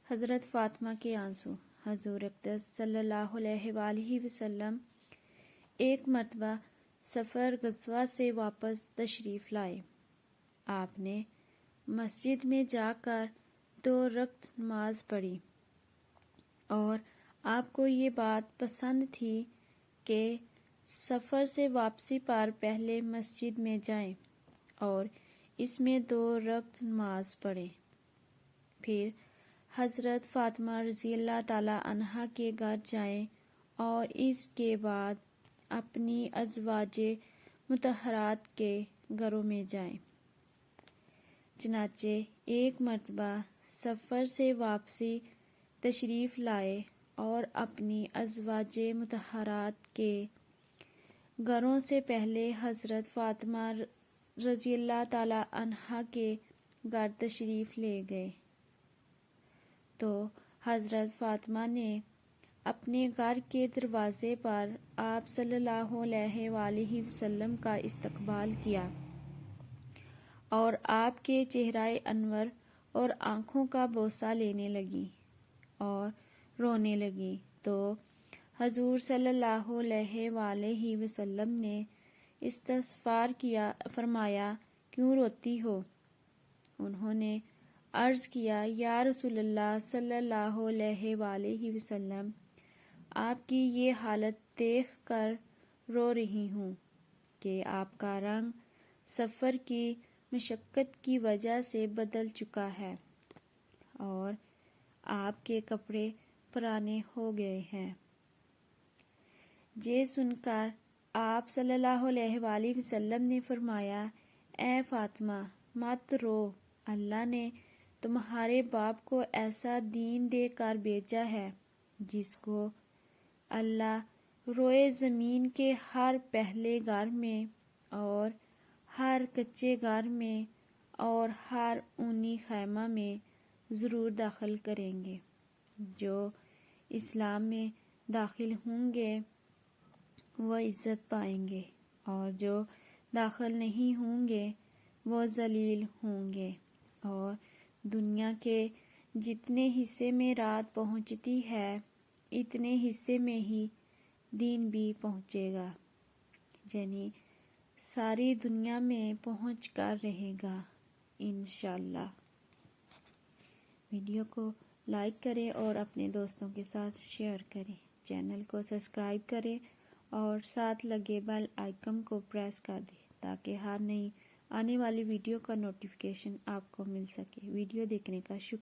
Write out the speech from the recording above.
حضرت فاطمہ کے آنسو۔ حضور اقدس صلی اللہ علیہ وآلہ وسلم ایک مرتبہ سفر غزوہ سے واپس تشریف لائے۔ آپ نے مسجد میں جا کر 2 رکعت نماز پڑھی اور آپ کو یہ بات پسند تھی کہ سفر سے واپسی پر پہلے مسجد میں جائیں اور اس میں 2 رکعت نماز پڑھیں، پھر حضرت فاطمہ رضی اللہ تعالی عنہا کے گھر جائیں اور اس کے بعد اپنی ازواج مطہرات کے گھروں میں جائیں۔ چنانچہ ایک مرتبہ سفر سے واپسی تشریف لائے اور اپنی ازواج مطہرات کے گھروں سے پہلے حضرت فاطمہ رضی اللہ تعالی عنہا کے گھر تشریف لے گئے تو حضرت فاطمہ نے اپنے گھر کے دروازے پر آپ صلی اللہ علیہ وآلہ وسلم کا استقبال کیا اور آپ کے چہرہ انور اور آنکھوں کا بوسہ لینے لگی اور رونے لگی تو حضور صلی اللہ علیہ وآلہ وسلم نے استغفار کیا، فرمایا کیوں روتی ہو؟ انہوں نے عرض کیا یا رسول اللہ صلی اللہ علیہ وآلہ وسلم، آپ کی یہ حالت دیکھ کر رو رہی ہوں کہ آپ کا رنگ سفر کی مشقت کی وجہ سے بدل چکا ہے اور آپ کے کپڑے پرانے ہو گئے ہیں۔ یہ سن کر آپ صلی اللہ علیہ وآلہ وسلم نے فرمایا اے فاطمہ مت رو، اللہ نے تمہارے باپ کو ایسا دین دے کر بھیجا ہے جس کو اللہ روئے زمین کے ہر پہلے گھر میں اور ہر کچے گھر میں اور ہر اونی خیمہ میں ضرور داخل کریں گے۔ جو اسلام میں داخل ہوں گے وہ عزت پائیں گے اور جو داخل نہیں ہوں گے وہ ذلیل ہوں گے، اور دنیا کے جتنے حصے میں رات پہنچتی ہے اتنے حصے میں ہی دین بھی پہنچے گا، یعنی ساری دنیا میں پہنچ کر رہے گا انشاءاللہ۔ ویڈیو کو لائک کریں اور اپنے دوستوں کے ساتھ شیئر کریں، چینل کو سبسکرائب کریں اور ساتھ لگے بیل آئیکن کو پریس کر دیں تاکہ ہر نئی آنے والی ویڈیو کا نوٹیفیکیشن آپ کو مل سکے۔ ویڈیو دیکھنے کا شکریہ۔